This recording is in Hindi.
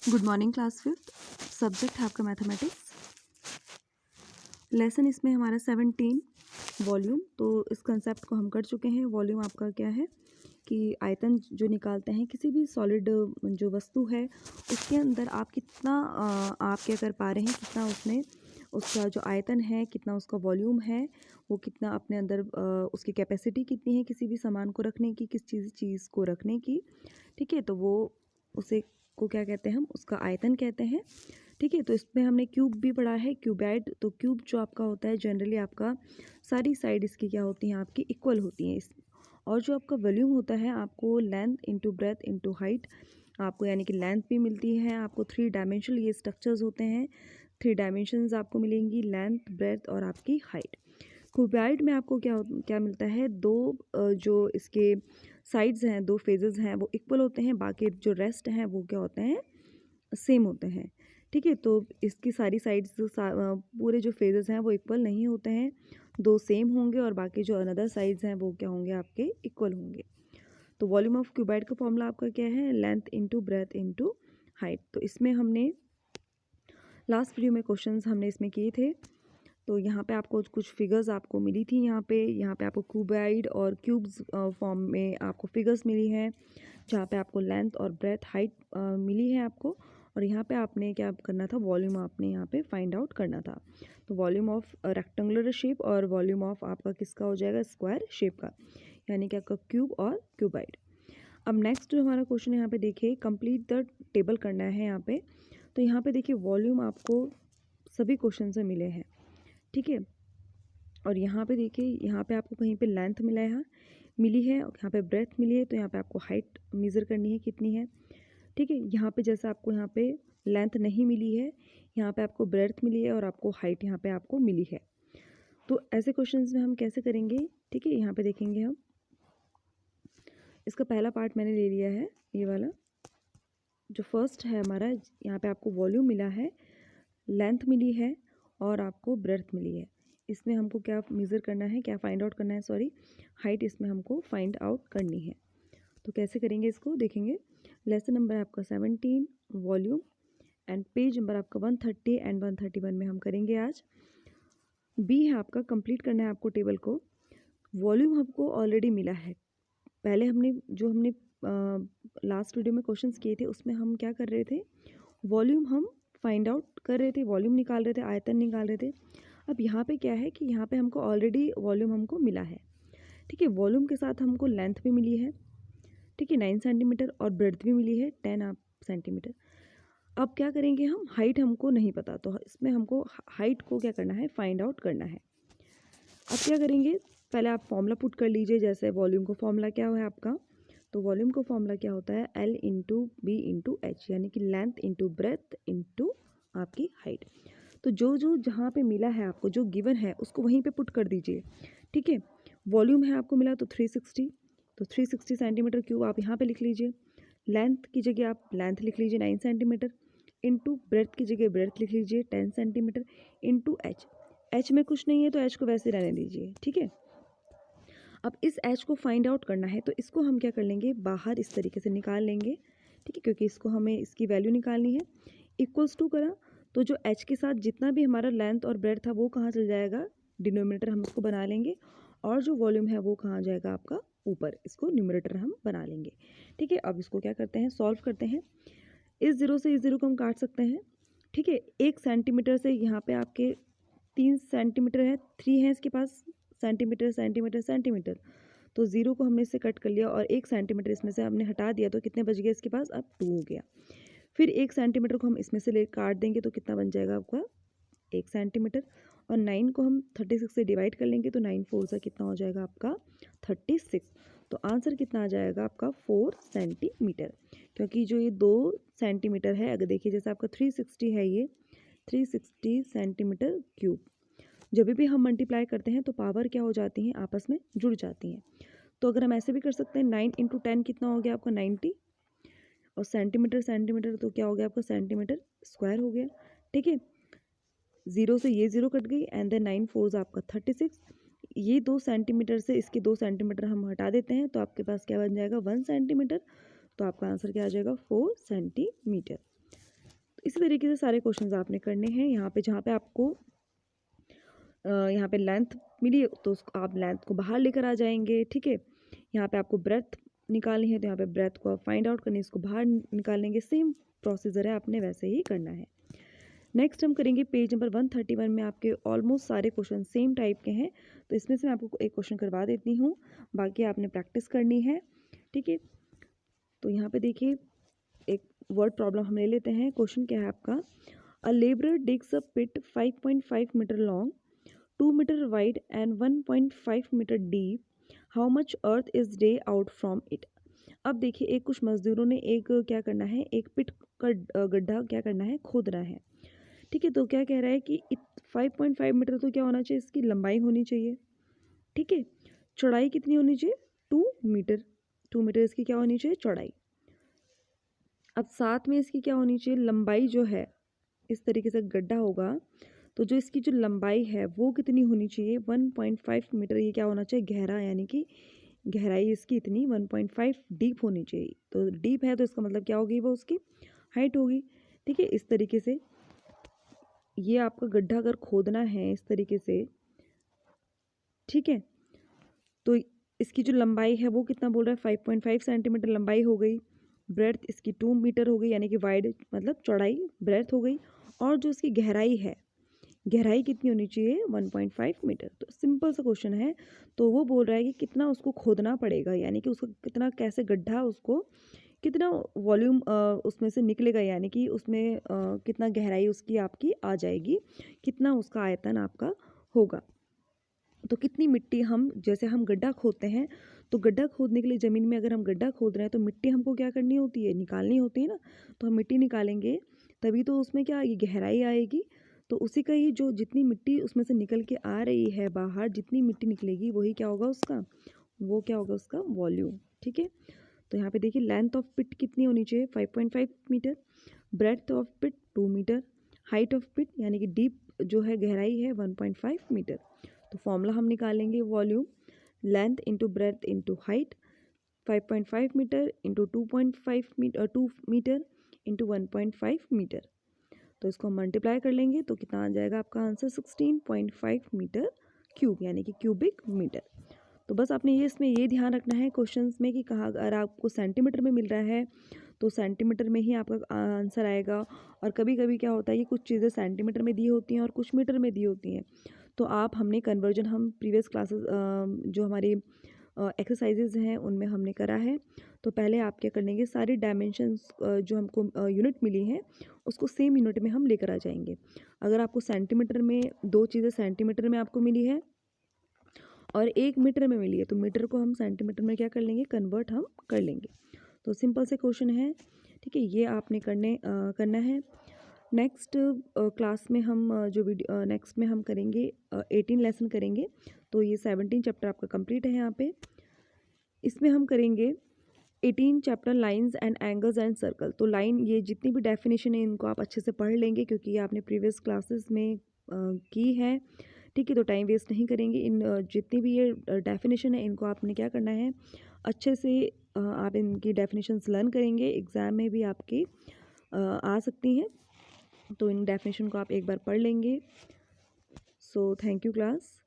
Good morning class fifth. Subject है आपका मैथमेटिक्स। लेसन इसमें हमारा 17 वॉल्यूम। तो इस कंसेप्ट को हम कर चुके हैं। वॉल्यूम आपका क्या है कि आयतन जो निकालते हैं किसी भी सॉलिड जो वस्तु है उसके अंदर आप कितना आप क्या कर पा रहे हैं, कितना उसमें उसका जो आयतन है, कितना उसका वॉल्यूम है, वो कितना अपने अंदर उसकी कैपेसिटी कितनी है किसी भी सामान को रखने की, किस चीज़ को रखने की। ठीक है, तो वो उसे को क्या कहते हैं, हम उसका आयतन कहते हैं। ठीक है, तो इसमें हमने क्यूब भी पढ़ा है, क्यूबॉइड। तो क्यूब जो आपका होता है जनरली आपका सारी साइड इसकी क्या होती हैं, आपकी इक्वल होती हैं। और जो आपका वॉल्यूम होता है आपको length into breadth into height, आपको यानी कि लेंथ भी मिलती है आपको। 3 डायमेंशनल ये स्ट्रक्चर्स होते हैं, 3 डायमेंशंस आपको मिलेंगी, लेंथ, ब्रेथ और आपकी हाइट। क्यूबॉइड में आपको क्या क्या मिलता है, जो इसके साइड्स हैं, 2 फेजेस हैं वो इक्वल होते हैं, बाकी जो रेस्ट हैं वो क्या होते हैं, सेम होते हैं। ठीक है, तो इसकी सारी साइड्स पूरे जो फेजेस हैं वो इक्वल नहीं होते हैं, 2 सेम होंगे और बाकी जो अनदर साइड्स हैं वो क्या होंगे, आपके इक्वल होंगे। तो वॉल्यूम ऑफ क्यूबॉइड का फॉर्मूला आपका क्या है, length into breadth into height. तो इसमें हमने लास्ट वीडियो में क्वेश्चंस हमने इसमें किए थे। तो यहाँ पे आपको कुछ फिगर्स आपको मिली थी, यहाँ पे आपको क्यूबॉइड और क्यूब्स फॉर्म में आपको फिगर्स मिली हैं, जहाँ पे आपको लेंथ और ब्रेथ हाइट मिली है आपको। और यहाँ पे आपने क्या करना था, वॉल्यूम आपने यहाँ पे फाइंड आउट करना था। तो वॉल्यूम ऑफ रेक्टेंगुलर शेप और वॉल्यूम ऑफ आपका किसका हो जाएगा, स्क्वायर शेप का, यानी कि आपका क्यूब और क्यूबॉइड। अब नेक्स्ट जो हमारा क्वेश्चन यहाँ पे देखिए, कंप्लीट द टेबल करना है यहाँ पे। तो यहाँ पे देखिए वॉल्यूम आपको सभी क्वेश्चन से मिले हैं। ठीक है, और यहाँ पे देखिए, यहाँ पे आपको कहीं पे लेंथ मिली है और यहाँ पे ब्रेथ मिली है, तो यहाँ पे आपको हाइट मेज़र करनी है कितनी है। ठीक है, यहाँ पे जैसे आपको यहाँ पे लेंथ नहीं मिली है, यहाँ पे आपको ब्रेथ मिली है और आपको हाइट यहाँ पे आपको मिली है। तो ऐसे क्वेश्चंस में हम कैसे करेंगे, ठीक है, यहाँ पे देखेंगे हम। इसका पहला पार्ट मैंने ले लिया है, ये वाला जो फर्स्ट है हमारा, यहाँ पे आपको वॉल्यूम मिला है, लेंथ मिली है और आपको ब्रेथ मिली है। इसमें हमको क्या मेज़र करना है, क्या फाइंड आउट करना है, सॉरी, हाइट इसमें हमको फाइंड आउट करनी है। तो कैसे करेंगे इसको देखेंगे। लेसन नंबर आपका 17 वॉल्यूम एंड पेज नंबर आपका 130 एंड 131 में हम करेंगे आज। बी है आपका, कंप्लीट करना है आपको टेबल को। वॉल्यूम हमको ऑलरेडी मिला है, पहले हमने लास्ट वीडियो में क्वेश्चंस किए थे उसमें हम क्या कर रहे थे, वॉल्यूम हम फाइंड आउट कर रहे थे, वॉल्यूम निकाल रहे थे, आयतन निकाल रहे थे। अब यहाँ पे क्या है कि यहाँ पे हमको ऑलरेडी वॉल्यूम हमको मिला है। ठीक है, वॉल्यूम के साथ हमको लेंथ भी मिली है, ठीक है, 9 सेंटीमीटर, और ब्रेड्थ भी मिली है 10 सेंटीमीटर। अब क्या करेंगे हम, हाइट हमको नहीं पता, तो इसमें हमको हाइट को क्या करना है, फाइंड आउट करना है। अब क्या करेंगे, पहले आप फॉर्मूला पुट कर लीजिए। जैसे वॉल्यूम का फॉर्मूला क्या है आपका, तो वॉल्यूम का फॉर्मूला क्या होता है, L into B into H, यानी कि लेंथ इंटू ब्रेथ इंटू आपकी हाइट। तो जो जहाँ पे मिला है आपको, जो गिवन है उसको वहीं पे पुट कर दीजिए। ठीक है, वॉल्यूम है आपको मिला तो 360, तो 360 सेंटीमीटर क्यूब आप यहाँ पे लिख लीजिए। लेंथ की जगह आप लेंथ लिख लीजिए 9 सेंटीमीटर, इंटू ब्रेथ की जगह ब्रेथ लिख लीजिए 10 सेंटीमीटर, इंटू एच। एच में कुछ नहीं है तो एच को वैसे रहने दीजिए। ठीक है, अब इस एच को फाइंड आउट करना है, तो इसको हम क्या कर लेंगे, बाहर इस तरीके से निकाल लेंगे। ठीक है, क्योंकि इसको हमें इसकी वैल्यू निकालनी है। इक्वल्स टू करा, तो जो एच के साथ जितना भी हमारा लेंथ और ब्रेथ था वो कहाँ चल जाएगा, डिनोमिनेटर हम उसको बना लेंगे, और जो वॉल्यूम है वो कहाँ जाएगा आपका ऊपर, इसको न्यूमरेटर हम बना लेंगे। ठीक है, अब इसको क्या करते हैं, सॉल्व करते हैं। इस ज़ीरो से इस ज़ीरो को हम काट सकते हैं। ठीक है, 1 सेंटीमीटर से यहाँ पे आपके 3 सेंटीमीटर है, 3 है इसके पास, सेंटीमीटर सेंटीमीटर सेंटीमीटर, तो ज़ीरो को हमने इससे कट कर लिया और 1 सेंटीमीटर इसमें से हमने हटा दिया, तो कितने बच गए इसके पास, अब 2 हो गया। फिर 1 सेंटीमीटर को हम इसमें से ले काट देंगे तो कितना बन जाएगा आपका 1 सेंटीमीटर, और 9 को हम 36 से डिवाइड कर लेंगे तो 9 4 से कितना हो जाएगा आपका 36। तो आंसर कितना आ जाएगा आपका 4 सेंटीमीटर, क्योंकि जो ये 2 सेंटीमीटर है, अगर देखिए जैसे आपका 360 है, ये 360 सेंटीमीटर क्यूब, जब भी हम मल्टीप्लाई करते हैं तो पावर क्या हो जाती हैं, आपस में जुड़ जाती हैं। तो अगर हम ऐसे भी कर सकते हैं, 9 इंटू 10 कितना हो गया आपका 90, और सेंटीमीटर सेंटीमीटर तो क्या हो गया आपका सेंटीमीटर स्क्वायर हो गया। ठीक है, ज़ीरो से ये ज़ीरो कट गई, एंड देन 9 4 आपका 36। ये 2 सेंटीमीटर से इसके 2 सेंटीमीटर हम हटा देते हैं, तो आपके पास क्या बन जाएगा 1 सेंटीमीटर। तो आपका आंसर क्या आ जाएगा 4 सेंटीमीटर। इसी तरीके से सारे क्वेश्चंस आपने करने हैं। यहाँ पे जहाँ पे आपको यहाँ पे लेंथ मिली तो उसको आप लेंथ को बाहर लेकर आ जाएंगे, ठीक है। यहाँ पे आपको ब्रेथ निकालनी है तो यहाँ पे ब्रेथ को आप फाइंड आउट करनी है, इसको बाहर निकालेंगे। सेम प्रोसीजर है, आपने वैसे ही करना है। नेक्स्ट हम करेंगे पेज नंबर 131 में आपके ऑलमोस्ट सारे क्वेश्चन सेम टाइप के हैं, तो इसमें से मैं आपको एक क्वेश्चन करवा देती हूँ, बाकी आपने प्रैक्टिस करनी है, ठीक है। तो यहाँ पे देखिए एक वर्ड प्रॉब्लम हम ले लेते हैं। क्वेश्चन क्या है आपका, a labourer digs a pit 5.5 metre long, 2 metre wide and 1.5 metre deep, how much earth is dug out from it. अब देखिए एक कुछ मजदूरों ने एक क्या करना है, एक पिट का गड्ढा क्या करना है, खोदना है, ठीक है। तो क्या कह रहा है कि 5.5 मीटर तो क्या होना चाहिए, इसकी लंबाई होनी चाहिए, ठीक है। चौड़ाई कितनी होनी चाहिए, 2 मीटर, 2 मीटर इसकी क्या होनी चाहिए, चौड़ाई। अब साथ में इसकी क्या होनी चाहिए, लंबाई जो है, इस तरीके से गड्ढा होगा तो जो इसकी जो लंबाई है वो कितनी होनी चाहिए, 1.5 मीटर। ये क्या होना चाहिए, गहरा, यानी कि गहराई इसकी इतनी 1.5 डीप होनी चाहिए। तो डीप है तो इसका मतलब क्या होगी, वो उसकी हाइट होगी, ठीक है। इस तरीके से ये आपका गड्ढा अगर खोदना है इस तरीके से, ठीक है, तो इसकी जो लंबाई है वो कितना बोल रहा है, 5.5 सेंटीमीटर लंबाई हो गई। ब्रेड्थ इसकी 2 मीटर हो गई, यानी कि वाइड मतलब चौड़ाई, ब्रेड्थ हो गई। और जो इसकी गहराई है, गहराई कितनी होनी चाहिए, 1.5 मीटर। तो सिंपल सा क्वेश्चन है। तो वो बोल रहा है कि कितना उसको खोदना पड़ेगा, यानी कि उसको कितना, कैसे गड्ढा, उसको कितना वॉल्यूम उसमें से निकलेगा, यानी कि उसमें कितना गहराई उसकी आपकी आ जाएगी, कितना उसका आयतन आपका होगा। तो कितनी मिट्टी हम, जैसे हम गड्ढा खोदते हैं तो गड्ढा खोदने के लिए ज़मीन में अगर हम गड्ढा खोद रहे हैं तो मिट्टी हमको क्या करनी होती है, निकालनी होती है ना। तो हम मिट्टी निकालेंगे तभी तो उसमें क्या, ये गहराई आएगी। तो उसी का ही जो जितनी मिट्टी उसमें से निकल के आ रही है बाहर, जितनी मिट्टी निकलेगी वही क्या होगा उसका, वो क्या होगा उसका वॉल्यूम, ठीक है। तो यहाँ पे देखिए लेंथ ऑफ पिट कितनी होनी चाहिए, 5.5 metre, breadth of pit 2 metre, height of pit यानी कि डीप जो है गहराई है 1.5 मीटर। तो फॉर्मूला हम निकालेंगे, volume length into breadth into height, 5.5 metre into 2.5 metre, 2 metre into 1.5 metre. तो इसको हम मल्टीप्लाई कर लेंगे तो कितना आ जाएगा आपका आंसर, 16.5 मीटर क्यूब, यानी कि क्यूबिक मीटर। तो बस आपने ये इसमें ये ध्यान रखना है क्वेश्चंस में कि कहाँ, अगर आपको सेंटीमीटर में मिल रहा है तो सेंटीमीटर में ही आपका आंसर आएगा। और कभी कभी क्या होता है कि कुछ चीज़ें सेंटीमीटर में दी होती हैं और कुछ मीटर में दी होती हैं। तो आप, हमने कन्वर्जन, हम प्रीवियस क्लासेस जो हमारी एक्सरसाइजेज हैं उनमें हमने करा है। तो पहले आप क्या कर लेंगे, सारी डायमेंशंस जो हमको यूनिट मिली हैं उसको सेम यूनिट में हम लेकर आ जाएंगे। अगर आपको सेंटीमीटर में दो चीज़ें सेंटीमीटर में आपको मिली है और एक मीटर में मिली है तो मीटर को हम सेंटीमीटर में क्या कर लेंगे, कन्वर्ट हम कर लेंगे। तो सिंपल से क्वेश्चन है, ठीक है। ये आपने करना है। नेक्स्ट क्लास में हम जो वीडियो नेक्स्ट में हम करेंगे 18 लेसन करेंगे। तो ये 17 चैप्टर आपका कंप्लीट है। यहाँ पे इसमें हम करेंगे 18 chapter lines and angles and circle. तो लाइन, ये जितनी भी डेफिनेशन है इनको आप अच्छे से पढ़ लेंगे क्योंकि ये आपने प्रीवियस क्लासेस में की है, ठीक है। तो टाइम वेस्ट नहीं करेंगे, इन जितनी भी ये डेफिनेशन है इनको आपने क्या करना है, अच्छे से आप इनकी डेफिनेशंस लर्न करेंगे, एग्ज़ाम में भी आपकी आ सकती हैं। तो इन डेफिनेशन को आप एक बार पढ़ लेंगे। So thank you class.